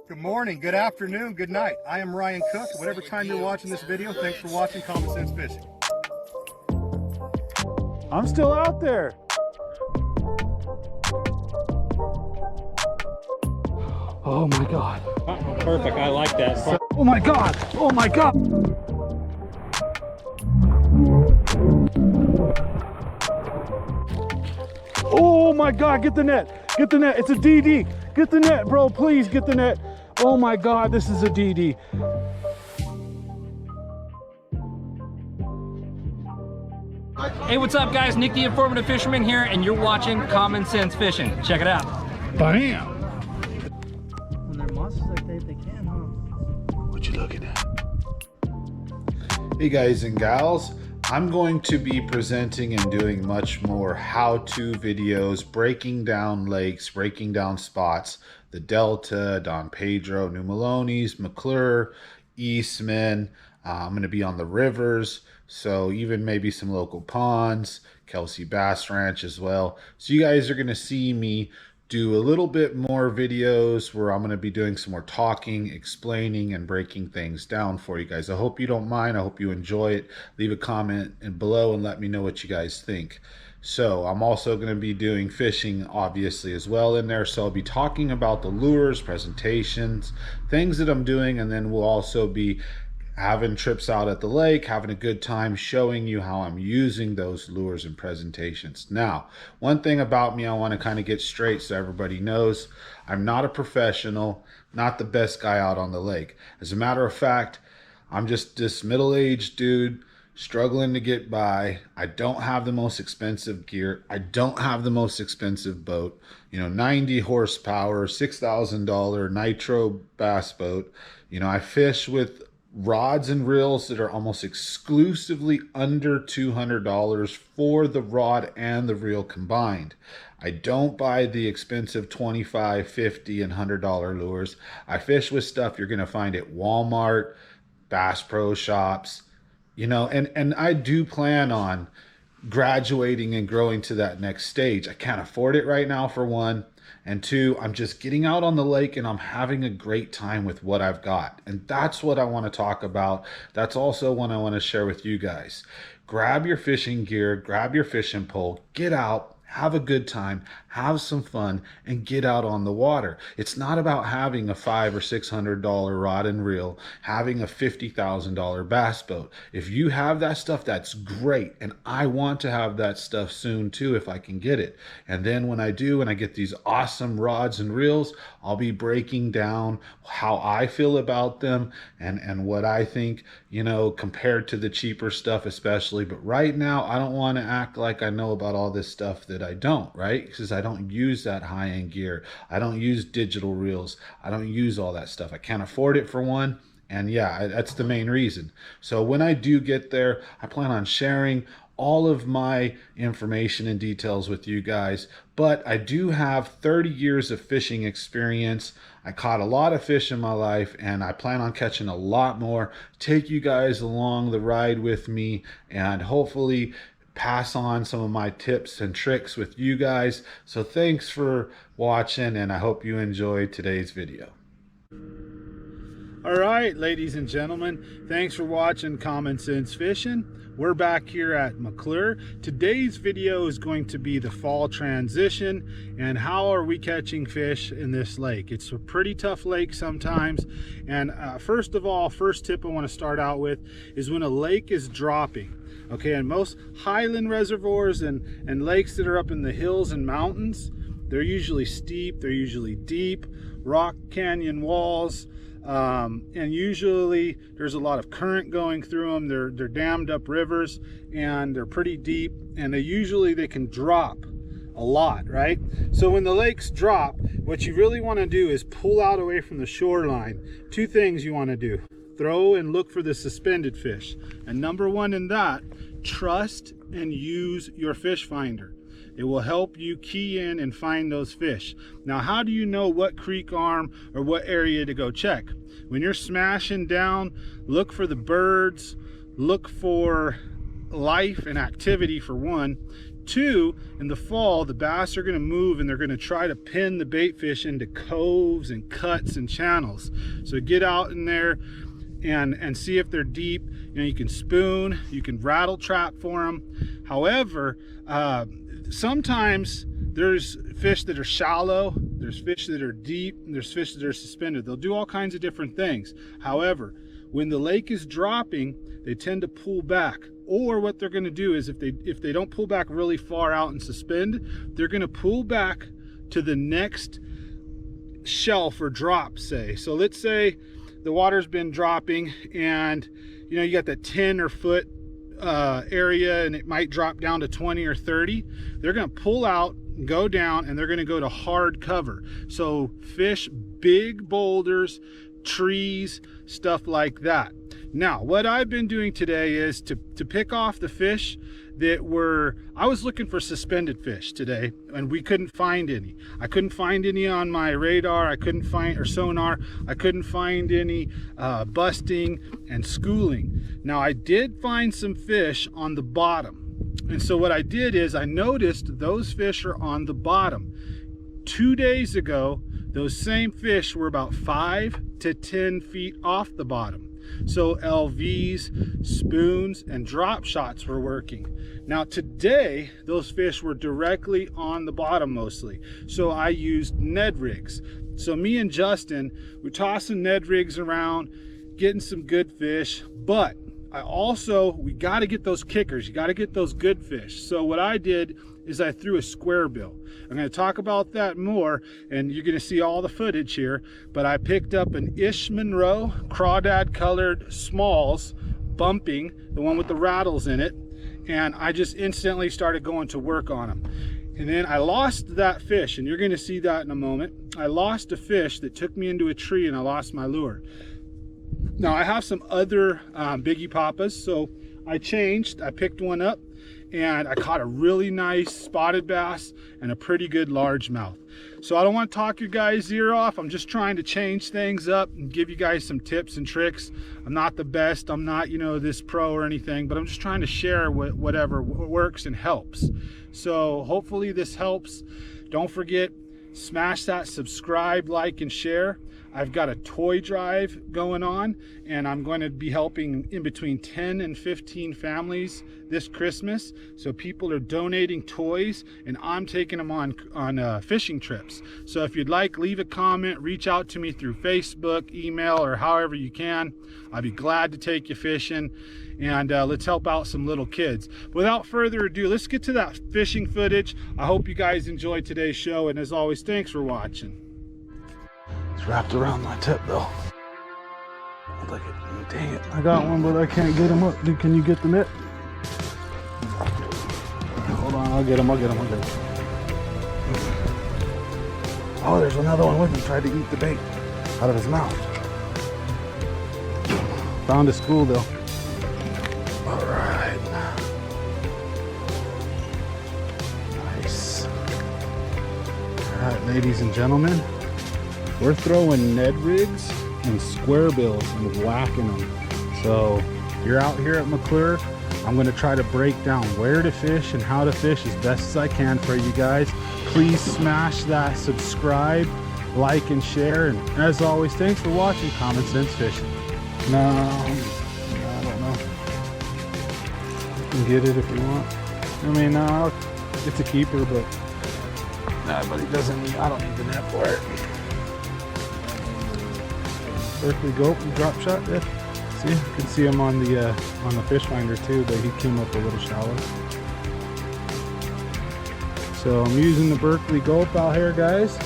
Good morning, good afternoon, good night. I am Ryan Cook. Whatever time you're watching this video, thanks for watching Common Sense Fishing. I'm still out there. Oh my God. Perfect, I like that. Oh my God, oh my God. Oh my God, get the net, get the net. It's a DD. Get the net, bro, please get the net. Oh my God, this is a DD. Hey, what's up guys? Nick the Informative Fisherman here, and you're watching Common Sense Fishing. Check it out. Bam. When they're monsters like that, they can, huh? What you looking at? Hey guys and gals, I'm going to be presenting and doing much more how-to videos, breaking down lakes, breaking down spots, the Delta, Don Pedro, New Melones, McClure, Eastman. I'm going to be on the rivers, so even maybe some local ponds, Kelsey Bass Ranch as well. So you guys are going to see me do a little bit more videos where I'm going to be doing some more talking, explaining, and breaking things down for you guys. I hope you don't mind. I hope you enjoy it. Leave a comment below and let me know what you guys think. So I'm also going to be doing fishing obviously as well in there. So I'll be talking about the lures, presentations, things that I'm doing, and then we'll also be having trips out at the lake, having a good time, showing you how I'm using those lures and presentations. Now, one thing about me I want to kind of get straight so everybody knows, I'm not a professional, not the best guy out on the lake. As a matter of fact, I'm just this middle-aged dude struggling to get by. I don't have the most expensive gear. I don't have the most expensive boat. You know, 90 horsepower, $6,000 nitro bass boat. You know, I fish with rods and reels that are almost exclusively under $200 for the rod and the reel combined. I don't buy the expensive $25, $50, and $100 lures. I fish with stuff you're going to find at Walmart, Bass Pro Shops, you know, and I do plan on graduating and growing to that next stage. I can't afford it right now, for one. And two, I'm just getting out on the lake and I'm having a great time with what I've got. And that's what I want to talk about. That's also what I want to share with you guys. Grab your fishing gear, grab your fishing pole, get out, have a good time, have some fun, and get out on the water. It's not about having a $500 or $600 rod and reel, having a $50,000 bass boat. If you have that stuff, that's great. And I want to have that stuff soon too, if I can get it. And then when I do, and I get these awesome rods and reels, I'll be breaking down how I feel about them and what I think, you know, compared to the cheaper stuff especially. But right now, I don't want to act like I know about all this stuff that I don't, right? Because I don't use that high-end gear. I don't use digital reels. I don't use all that stuff. I can't afford it, for one. And yeah, that's the main reason. So when I do get there, I plan on sharing all of my information and details with you guys. But I do have 30 years of fishing experience. I caught a lot of fish in my life, and I plan on catching a lot more. Take you guys along the ride with me, and hopefully pass on some of my tips and tricks with you guys. So thanks for watching, and I hope you enjoyed today's video. All right, ladies and gentlemen, thanks for watching Common Sense Fishing. We're back here at McClure. Today's video is going to be the fall transition and how are we catching fish in this lake. It's a pretty tough lake sometimes. And first of all, first tip I want to start out with is when a lake is dropping. Okay, and most highland reservoirs and lakes that are up in the hills and mountains, they're usually steep, they're usually deep, rock canyon walls. And usually there's a lot of current going through them. They're dammed up rivers and they're pretty deep, and they can drop a lot, right? So when the lakes drop, what you really want to do is pull out away from the shoreline. Two things you want to do: throw and look for the suspended fish. And number one in that, trust and use your fish finder. It will help you key in and find those fish. Now, how do you know what creek arm or what area to go check? When you're smashing down, look for the birds, look for life and activity for one. Two, in the fall, the bass are going to move and they're going to try to pin the bait fish into coves and cuts and channels. So get out in there and see if they're deep. You know, you can spoon, you can rattle trap for them. However, sometimes there's fish that are shallow, there's fish that are deep, and there's fish that are suspended. They'll do all kinds of different things. However, when the lake is dropping, they tend to pull back. Or what they're going to do is if they don't pull back really far out and suspend, they're going to pull back to the next shelf or drop, say. So let's say the water's been dropping and you know you got that 10 or foot area and it might drop down to 20 or 30. They're going to pull out, go down, and they're going to go to hard cover. So fish big boulders, trees, stuff like that. Now, what I've been doing today is to pick off the fish that were, I was looking for suspended fish today and we couldn't find any. I couldn't find any on my radar, I couldn't find, or sonar, I couldn't find any busting and schooling. Now I did find some fish on the bottom. And so what I did is I noticed those fish are on the bottom. 2 days ago, those same fish were about 5 to 10 feet off the bottom. So LVs, spoons, and drop shots were working. Now today, those fish were directly on the bottom mostly. So I used Ned rigs. So me and Justin, we're tossing Ned rigs around, getting some good fish, but we got to get those kickers. You got to get those good fish. So what I did is I threw a square bill. I'm going to talk about that more and you're going to see all the footage here, but I picked up an Ish Monroe crawdad colored smalls bumping, the one with the rattles in it, and I just instantly started going to work on them. And then I lost that fish, and you're going to see that in a moment. I lost a fish that took me into a tree and I lost my lure. Now I have some other Biggie Papas, so I picked one up and I caught a really nice spotted bass and a pretty good largemouth. So I don't want to talk your guys' ear off. I'm just trying to change things up and give you guys some tips and tricks. I'm not the best. I'm not, you know, this pro or anything, but I'm just trying to share whatever works and helps. So hopefully this helps. Don't forget, smash that subscribe, like, and share. I've got a toy drive going on and I'm going to be helping in between 10 and 15 families this Christmas. So people are donating toys and I'm taking them on fishing trips. So if you'd like, leave a comment, reach out to me through Facebook, email, or however you can. I'd be glad to take you fishing and let's help out some little kids. Without further ado, let's get to that fishing footage. I hope you guys enjoyed today's show, and as always, thanks for watching. It's wrapped around my tip though. Look at, dang it. I got one, but I can't get him up. Dude, can you get the net? Hold on, I'll get him. Oh, there's another one with him. Tried to eat the bait out of his mouth. Found a school though. All right. Nice. All right, ladies and gentlemen. We're throwing Ned rigs and square bills and whacking them. So you're out here at McClure. I'm going to try to break down where to fish and how to fish as best as I can for you guys. Please smash that subscribe, like, and share. And as always, thanks for watching Common Sense Fishing. No, I don't know. You can get it if you want. I mean, no, it's a keeper, but nah, but it doesn't need, I don't need the net for it. Berkeley Goat and drop shot there. See, you can see him on the fish finder too, but he came up a little shallow. So I'm using the Berkeley Gulp out here, guys.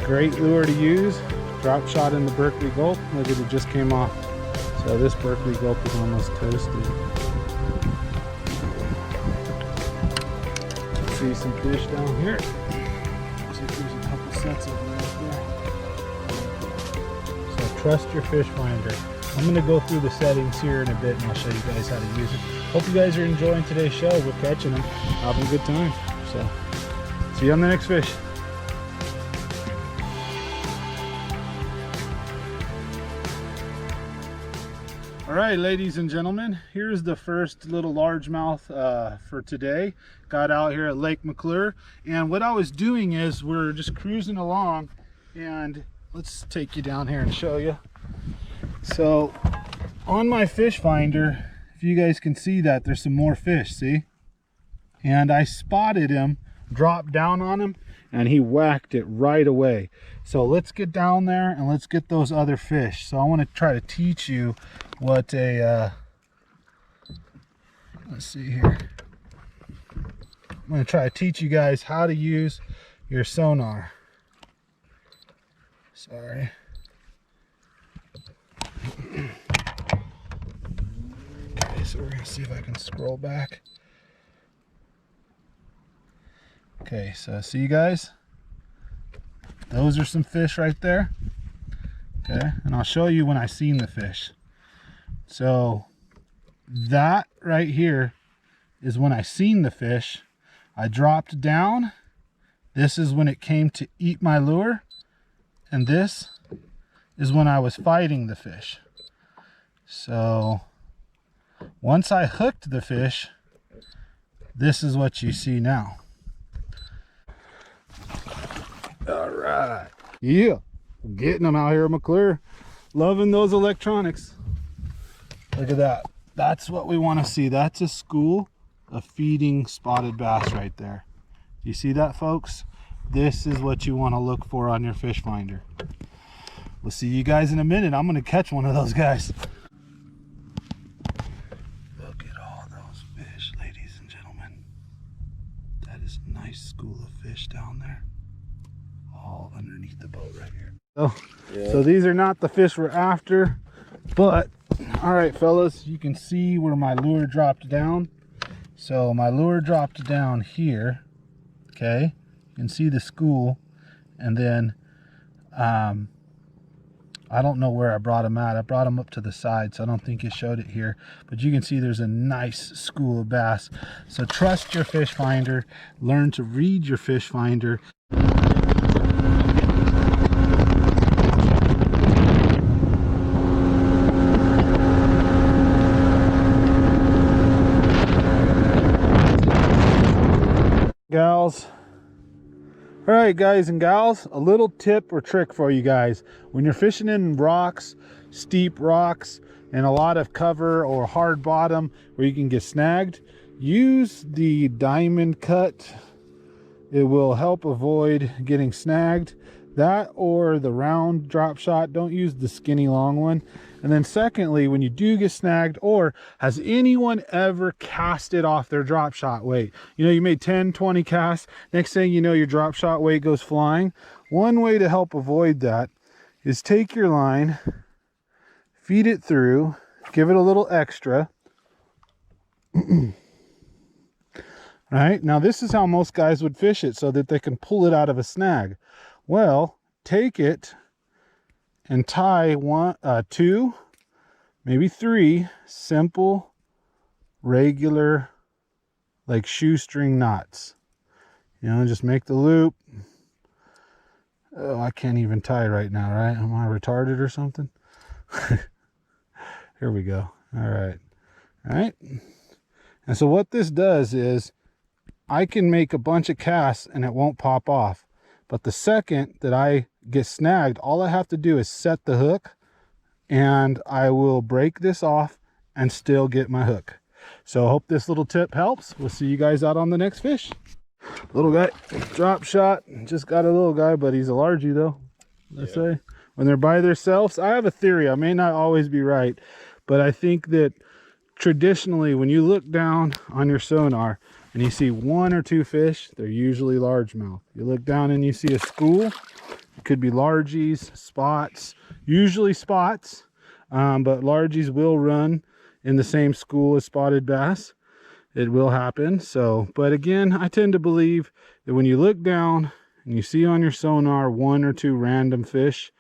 Great lure to use. Drop shot in the Berkeley Gulp. Look at it, just came off. So this Berkeley Gulp is almost toasted. See some fish down here. Looks like there's a couple sets of them right there. Trust your fish finder. I'm going to go through the settings here in a bit and I'll show you guys how to use it. Hope you guys are enjoying today's show. We're catching them, having a good time. So, see you on the next fish. All right, ladies and gentlemen, here's the first little largemouth for today. Got out here at Lake McClure, and what I was doing is we're just cruising along, and let's take you down here and show you. So on my fish finder, if you guys can see that, there's some more fish, see? And I spotted him, dropped down on him, and he whacked it right away. So let's get down there and let's get those other fish. So I want to try to teach you what a let's see here. I'm going to try to teach you guys how to use your sonar. Sorry. Okay, so we're going to see if I can scroll back. Okay, so see you guys? Those are some fish right there. Okay, and I'll show you when I seen the fish. So that right here is when I seen the fish. I dropped down. This is when it came to eat my lure. And this is when I was fighting the fish. So once I hooked the fish, this is what you see now. All right, yeah, getting them out here at McClure. Loving those electronics. Look at that. That's what we want to see. That's a school of feeding spotted bass right there. You see that, folks? This is what you want to look for on your fish finder. We'll see you guys in a minute. I'm going to catch one of those guys. Look at all those fish, ladies and gentlemen. That is a nice school of fish down there. All underneath the boat right here. So these are not the fish we're after, but all right, fellas, you can see where my lure dropped down. So my lure dropped down here. Okay, you can see the school, and then I don't know where I brought them at. I brought them up to the side, so I don't think it showed it here, but you can see there's a nice school of bass. So trust your fish finder, learn to read your fish finder. Gals. All right, guys and gals, a little tip or trick for you guys. When you're fishing in rocks, steep rocks, and a lot of cover or hard bottom where you can get snagged, use the diamond cut. It will help avoid getting snagged. That or the round drop shot. Don't use the skinny long one. And then secondly, when you do get snagged, or has anyone ever casted off their drop shot weight? You know, you made 10, 20 casts. Next thing you know, your drop shot weight goes flying. One way to help avoid that is take your line, feed it through, give it a little extra. All right, now this is how most guys would fish it so that they can pull it out of a snag. Well, take it and tie two, maybe three simple, regular, like shoestring knots. You know, just make the loop. Oh, I can't even tie right now, right? Am I retarded or something? Here we go. All right. All right. And so what this does is I can make a bunch of casts and it won't pop off. But the second that I get snagged, all I have to do is set the hook and I will break this off and still get my hook. So I hope this little tip helps. We'll see you guys out on the next fish. Little guy, drop shot. Just got a little guy, but he's a largie though. Let's say when they're by themselves, I have a theory. I may not always be right, but I think that traditionally when you look down on your sonar and you see one or two fish, they're usually largemouth. You look down and you see a school, it could be largies, spots, usually spots, but largies will run in the same school as spotted bass. It will happen. So, but again, I tend to believe that when you look down and you see on your sonar one or two random fish,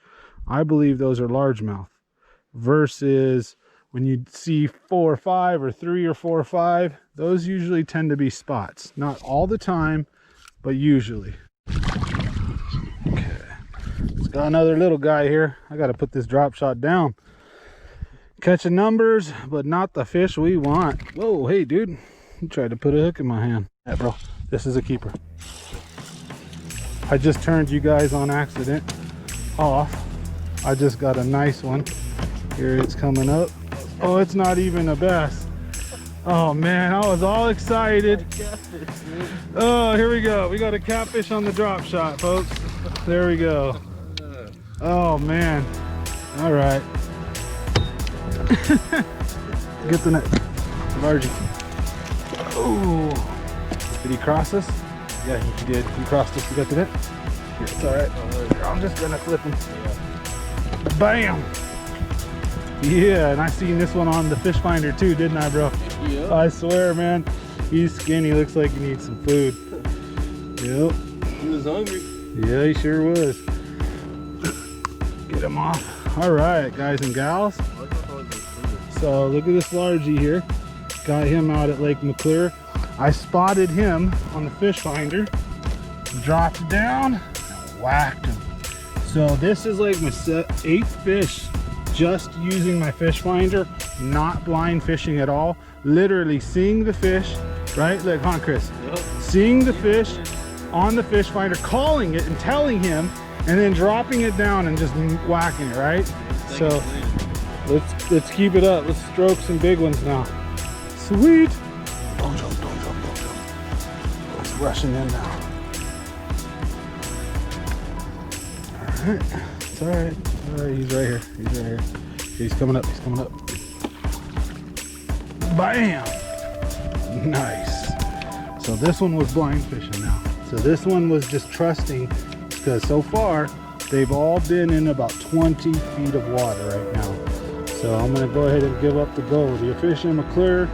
I believe those are largemouth, versus when you see 4 or 5 or 3 or 4 or 5, those usually tend to be spots. Not all the time, but usually. Okay, it's got another little guy here. I got to put this drop shot down. Catching numbers, but not the fish we want. Whoa, hey dude, you tried to put a hook in my hand. Yeah, bro, this is a keeper. I just turned you guys on accident off. I just got a nice one. Here it's coming up. Oh, it's not even a bass. Oh man, I was all excited. Oh, here we go. We got a catfish on the drop shot, folks. There we go. Oh man. All right. Get the net. Largie. Oh. Did he cross us? Yeah, he did. He crossed us. You got the net? Here, it's all right. I'm just gonna flip him. Bam. Yeah, and I seen this one on the fish finder too, didn't I, bro? Yeah. I swear, man. He's skinny. Looks like he needs some food. Yep. He was hungry. Yeah, he sure was. Get him off. All right, guys and gals. So look at this largie here. Got him out at Lake McClure. I spotted him on the fish finder, dropped it down, and whacked him. So this is like my 8th fish just using my fish finder, not blind fishing at all. Literally seeing the fish, right? Look, huh, Chris? Yep. Seeing the fish on the fish finder, calling it and telling him, and then dropping it down and just whacking it, right? So let's keep it up. Let's stroke some big ones now. Sweet. Don't jump, don't jump, don't jump. It's rushing in now. All right, it's all right. All right, he's right here. He's right here. He's coming up. He's coming up. Bam! Nice. So this one was blind fishing now. So this one was just trusting, because so far they've all been in about 20 feet of water right now. So I'm gonna go ahead and give up the gold. You're fishing McClure.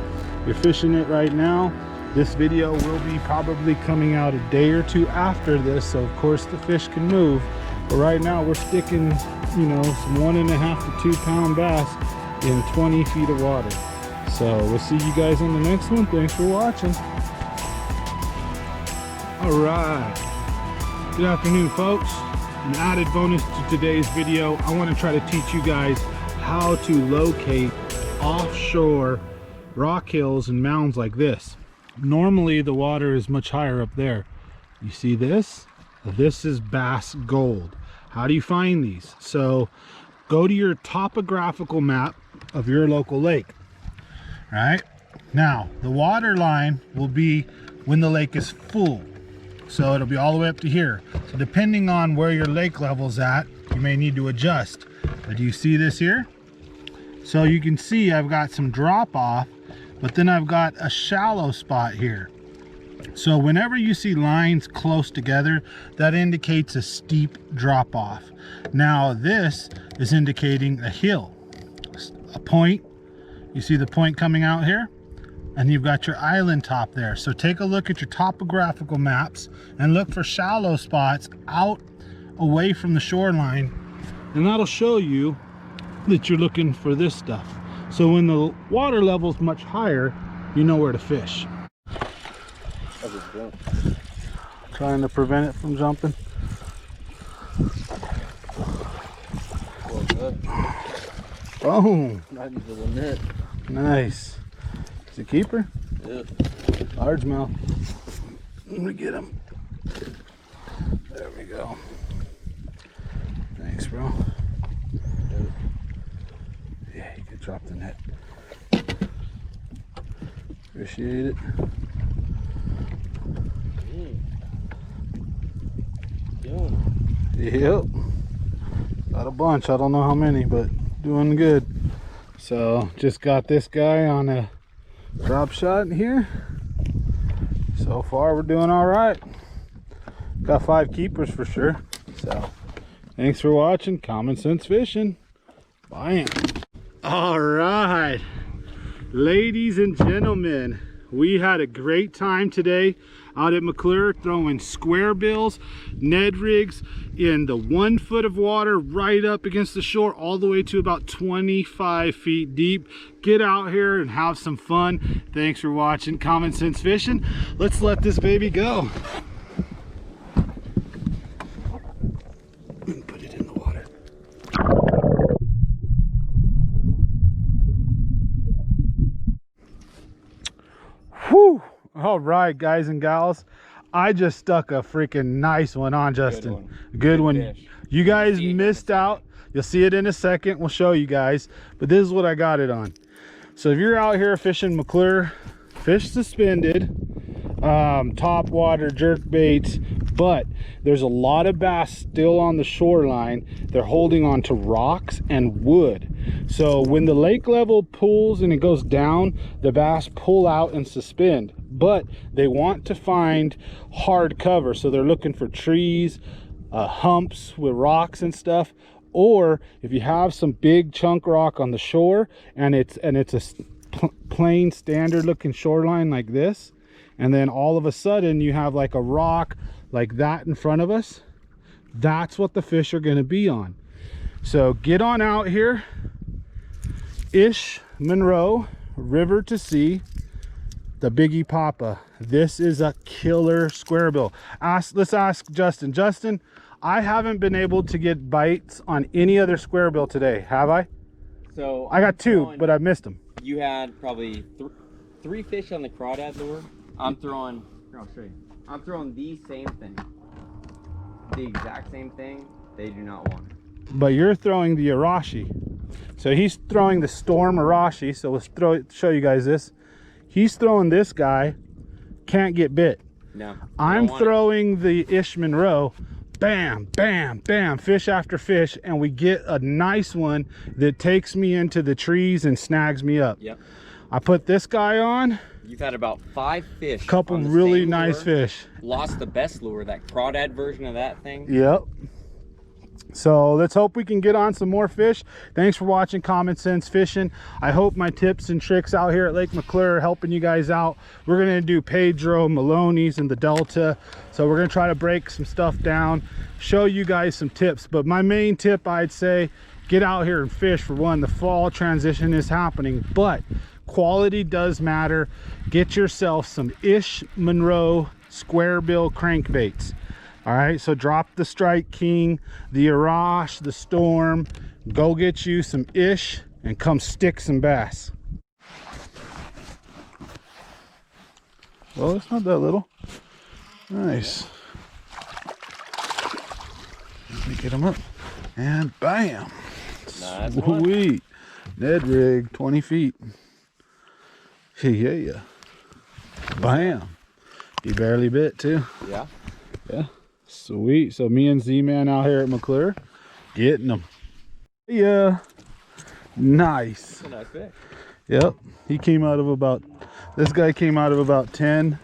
You're fishing it right now. This video will be probably coming out a day or two after this, so of course the fish can move. But right now we're sticking, you know, some 1.5 to 2 pound bass in 20 feet of water. So we'll see you guys on the next one. Thanks for watching. All right. Good afternoon, folks. An added bonus to today's video, I want to try to teach you guys how to locate offshore rock hills and mounds like this. Normally the water is much higher up there. You see this? This is bass gold. How do you find these? So go to your topographical map of your local lake. Right now the water line will be when the lake is full, so it'll be all the way up to here. So depending on where your lake level's at, you may need to adjust. But do you see this here? So you can see I've got some drop off, but then I've got a shallow spot here. So whenever you see lines close together, that indicates a steep drop off. Now this is indicating a hill, a point. You see the point coming out here, and you've got your island top there. So take a look at your topographical maps and look for shallow spots out away from the shoreline, and that'll show you that you're looking for this stuff. So when the water level is much higher, you know where to fish. Trying to prevent it from jumping. Boom. Nice. Is it a keeper? Yep. Largemouth. Let me get him. There we go. Thanks, bro. Yeah, you could drop the net. Appreciate it. Yep. Got a bunch. I don't know how many, but doing good. So just got this guy on a drop shot here. So far we're doing all right. Got 5 keepers for sure. So thanks for watching Common Sense Fishing. Bye. All right, ladies and gentlemen, we had a great time today out at McClure throwing square bills, Ned rigs in the 1 foot of water right up against the shore, all the way to about 25 feet deep. Get out here and have some fun. Thanks for watching Common Sense Fishing. Let's let this baby go. Put it in the water. All right, guys and gals, I just stuck a freaking nice one on, Justin. Good one. Fish. You guys missed out. You'll see it in a second. We'll show you guys, but this is what I got it on. So if you're out here fishing McClure, fish suspended, top water jerk baits, but there's a lot of bass still on the shoreline. They're holding on to rocks and wood. So when the lake level pulls and it goes down, the bass pull out and suspend, but they want to find hard cover. So they're looking for trees, humps with rocks and stuff. Or if you have some big chunk rock on the shore and it's a plain standard looking shoreline like this, and then all of a sudden you have like a rock like that in front of us, that's what the fish are going to be on. So get on out here. Ish Monroe, river to sea, the Biggie Papa. This is a killer square bill. Let's ask Justin. Justin, I haven't been able to get bites on any other square bill today, have I? So I got two, but I missed them. You had probably three fish on the crawdad lure. I'm throwing, here, I'll show you. I'm throwing the same thing. The exact same thing. They do not want it. But you're throwing the Arashi. So he's throwing the Storm Arashi. So let's show you guys this. He's throwing this guy, can't get bit. No. I'm throwing the Ish Monroe. Bam, bam, bam, fish after fish, and we get a nice one that takes me into the trees and snags me up. Yep. I put this guy on. You've had about 5 fish. Couple on the really same nice lure. fish. Lost the best lure, that crawdad version of that thing. Yep. So let's hope we can get on some more fish. Thanks for watching Common Sense Fishing. I hope my tips and tricks out here at Lake McClure are helping you guys out. We're going to do Pedro, Maloney's, and the Delta. So we're going to try to break some stuff down, show you guys some tips. But my main tip, I'd say, get out here and fish. For one, the fall transition is happening, but quality does matter. Get yourself some Ish Monroe square bill crankbaits. All right, so drop the Strike King, the Arash, the Storm. Go get you some Ish and come stick some bass. Well, it's not that little. Nice. Let me get them up. And bam. Nice one. Sweet. Ned rig, 20 feet. Yeah. Bam. He barely bit too. Yeah. Yeah. Sweet. So me and Z-Man out here at McClure getting them. Yeah. Nice. That's a nice fish. Yep. He came out of about, this guy came out of about 10,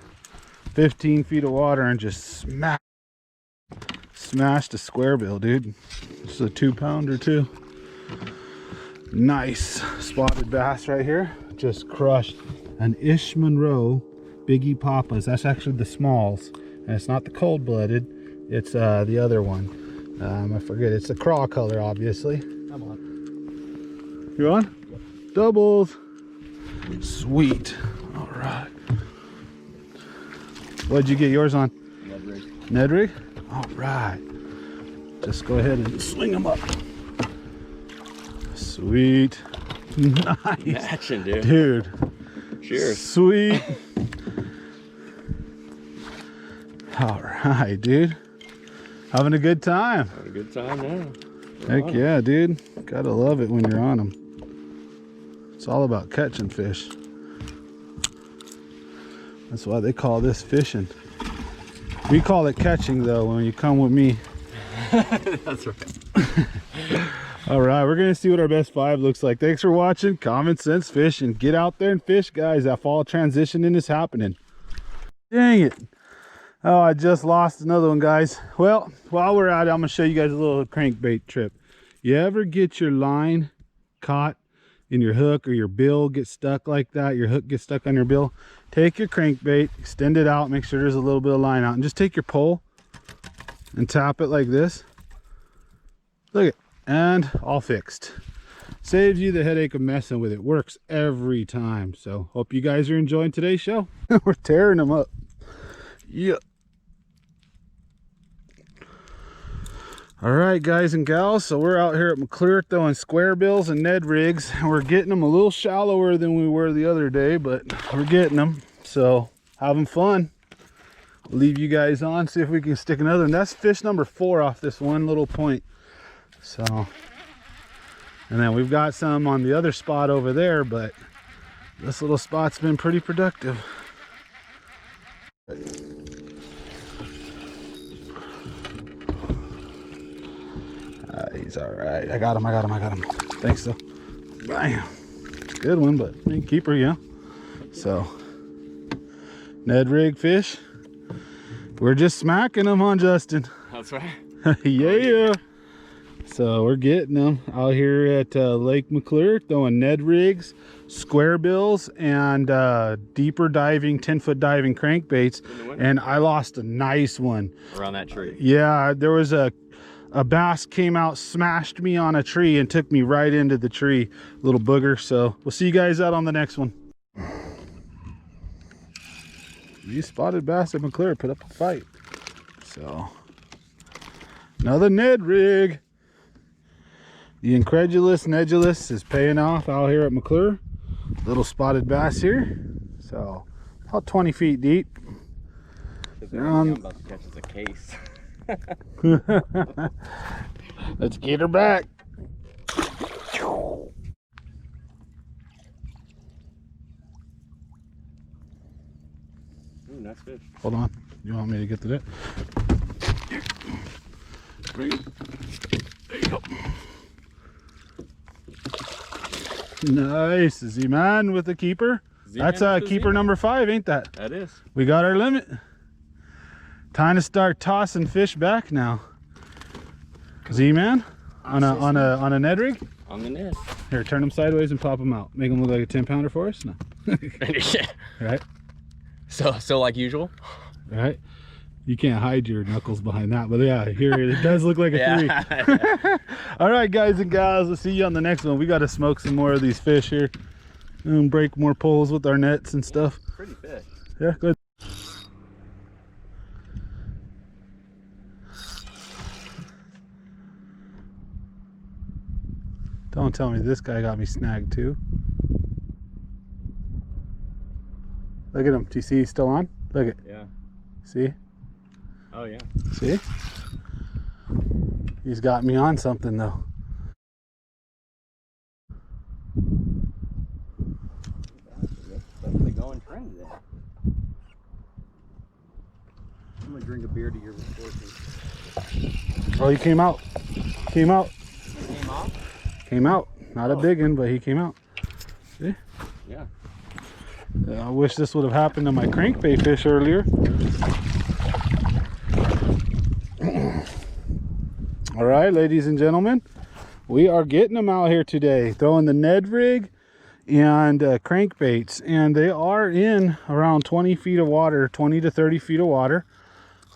15 feet of water and just smashed a square bill, dude. It's a 2-pounder too. Nice spotted bass right here. Just crushed an Ish Monroe Biggie Papas. That's actually the smalls. And it's not the cold-blooded. It's the other one. I forget. It's the craw color, obviously. I'm on. You on? Yep. Doubles. Sweet. All right. What'd you get yours on? Ned rig. Ned rig? All right. Just go ahead and swing them up. Sweet. Nice. Matching, dude. Dude. Cheers. Sweet. All right, dude. Having a good time. Having a good time now. Heck yeah, dude. Gotta love it when you're on them. It's all about catching fish. That's why they call this fishing. We call it catching though when you come with me. That's right. All right, we're gonna see what our best 5 looks like. Thanks for watching Common Sense Fishing. Get out there and fish, guys. That fall transitioning is happening. Dang it. Oh, I just lost another one, guys. Well, while we're at it, I'm gonna show you guys a little crankbait trip. You ever get your line caught in your hook or your bill gets stuck like that, your hook gets stuck on your bill? Take your crankbait, extend it out, make sure there's a little bit of line out, and just take your pole and tap it like this. Look at it, and all fixed. Saves you the headache of messing with it. Works every time. So hope you guys are enjoying today's show. We're tearing them up. Yeah. All right, guys and gals, so we're out here at McClure throwing square bills and Ned rigs. We're getting them a little shallower than we were the other day, but we're getting them. So having fun. We'll leave you guys on, see if we can stick another. And that's fish number 4 off this one little point. So, and then we've got some on the other spot over there, but this little spot's been pretty productive. He's all right. I got him. Thanks, though. Bam. Good one, but keeper, yeah. So, Ned rig fish. We're just smacking them on Justin. That's right. Yeah. So we're getting them out here at Lake McClure, throwing Ned rigs, square bills, and deeper diving, 10-foot diving crankbaits. And I lost a nice one. Around that tree. Yeah, there was a bass came out, smashed me on a tree, and took me right into the tree. Little booger. So we'll see you guys out on the next one. These spotted bass at McClure put up a fight. So another Ned rig. The incredulous Nedulous is paying off out here at McClure. Little spotted bass here. So about 20 feet deep. I'm about to catch as a case. Let's get her back. Ooh, nice fish. Hold on. You want me to get to that? Bring it. There you go. Nice. Z-Man with the keeper. That's keeper number 5, ain't that? That is. We got our limit. Time to start tossing fish back now. Z-Man on a Ned rig. On the Ned. Here, turn them sideways and pop them out. Make them look like a 10-pounder for us. No. Yeah. Right. So like usual. Right. You can't hide your knuckles behind that, but yeah, here it does look like a 3. All right, guys and gals, we'll see you on the next one. We got to smoke some more of these fish here and break more poles with our nets and stuff. Pretty fish. Yeah, good. Don't tell me this guy got me snagged too. Look at him. Do you see he's still on? Look at. Yeah. See? Oh yeah. See? He's got me on something though. Definitely going trend there. I'm gonna drink a beer to your misfortune. Oh, he came out. Came out. Came off? Came out. Not a big one, but he came out. See? Yeah. I wish this would have happened to my crankbait fish earlier. All right, ladies and gentlemen, we are getting them out here today, throwing the Ned rig and crankbaits, and they are in around 20 feet of water, 20 to 30 feet of water.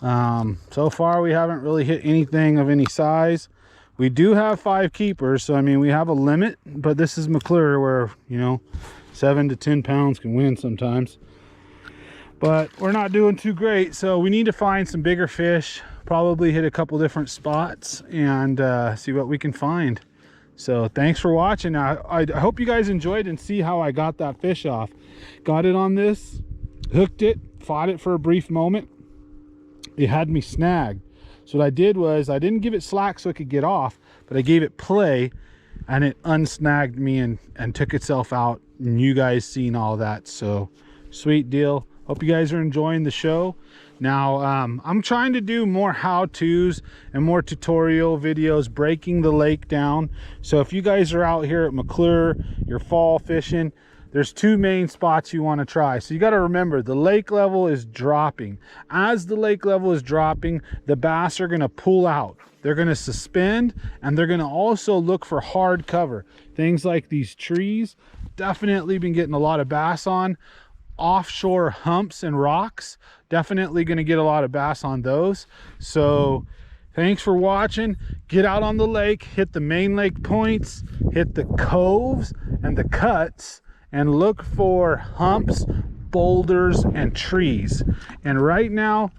So far we haven't really hit anything of any size. We do have 5 keepers, so I mean we have a limit, but this is McClure where, you know, 7 to 10 pounds can win sometimes. But we're not doing too great, so we need to find some bigger fish, probably hit a couple different spots and see what we can find. So thanks for watching. I hope you guys enjoyed and see how I got that fish off. Got it on this, hooked it, fought it for a brief moment. It had me snagged. So what I did was I didn't give it slack so it could get off, but I gave it play and it unsnagged me and took itself out, and you guys seen all that. So sweet deal. Hope you guys are enjoying the show. Now I'm trying to do more how-tos and more tutorial videos breaking the lake down. So if you guys are out here at McClure, you're fall fishing, there's 2 main spots you want to try. So you got to remember the lake level is dropping. As the lake level is dropping, the bass are going to pull out. They're going to suspend, and they're going to also look for hard cover. Things like these trees, definitely been getting a lot of bass on. Offshore humps and rocks, definitely going to get a lot of bass on those. So thanks for watching. Get out on the lake, hit the main lake points, hit the coves and the cuts, and look for humps, boulders, and trees. And right now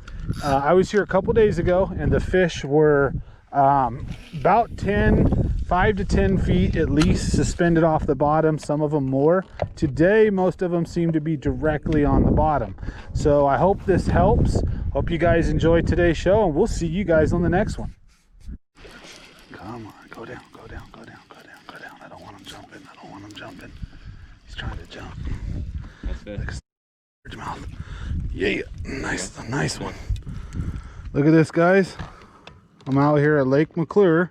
I was here a couple days ago and the fish were about 10 5 to 10 feet at least suspended off the bottom, some of them more. Today, most of them seem to be directly on the bottom. So I hope this helps. Hope you guys enjoyed today's show, and we'll see you guys on the next one. Come on, go down, go down, go down, go down, go down. I don't want him jumping. I don't want him jumping. He's trying to jump. That's good. Large mouth. Yeah, nice one. Look at this, guys. I'm out here at Lake McClure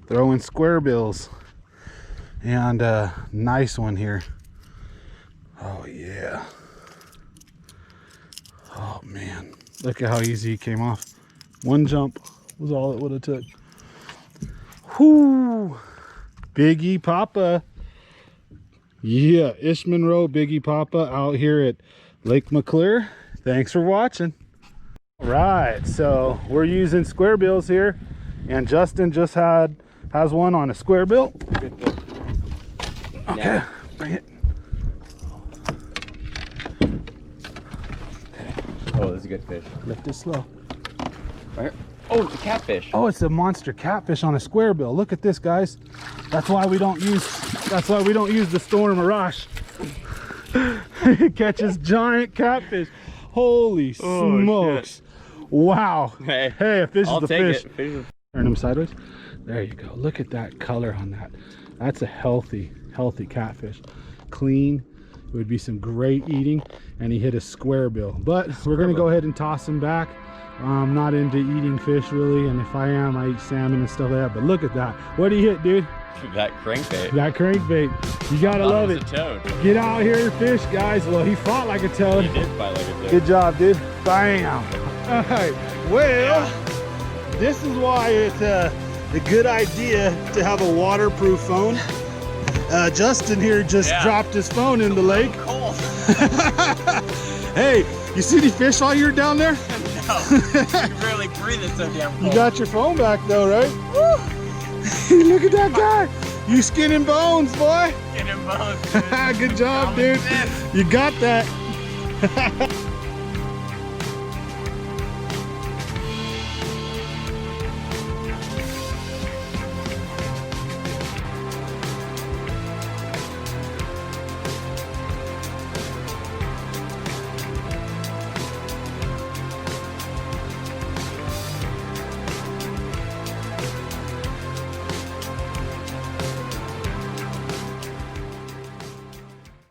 throwing square bills, and nice one here. Oh yeah. Oh man, look at how easy he came off. One jump was all it would have took. Whoo, Biggie Papa. Yeah, Ishman Row Biggie Papa out here at Lake McClure. Thanks for watching. All right, so we're using square bills here, and Justin just has one on a square bill. Okay, Yeah. bring it. Oh, this is a good fish. Lift it slow. Right here. Oh, it's a catfish. Oh, it's a monster catfish on a square bill. Look at this, guys. That's why we don't use the Storm Mirage. It catches giant catfish. Holy smokes. Shit. Wow. Hey, a fish I'll is a take fish. it. Fish is- Turn them sideways. There you go. Look at that color on that. That's a healthy catfish. Clean. It would be some great eating, and he hit a square bill. But we're gonna go ahead and toss him back. I'm not into eating fish really, and if I am, I eat salmon and stuff like that. But look at that. What did he hit, dude? That crankbait. That crankbait. You gotta love it. A toad. Get out here and fish, guys. Well, he fought like a toad. He did fight like a toad. Good job, dude. Bam. All right. Well, this is why it's a good idea to have a waterproof phone. Justin here just dropped his phone in the lake. Cold. Hey, you see any fish while you're down there? No, you really breathe it so damn cold. You got your phone back though, right? Woo! Look at that guy. You skin and bones, boy. Get him bones, dude. Good job, dude. You got that.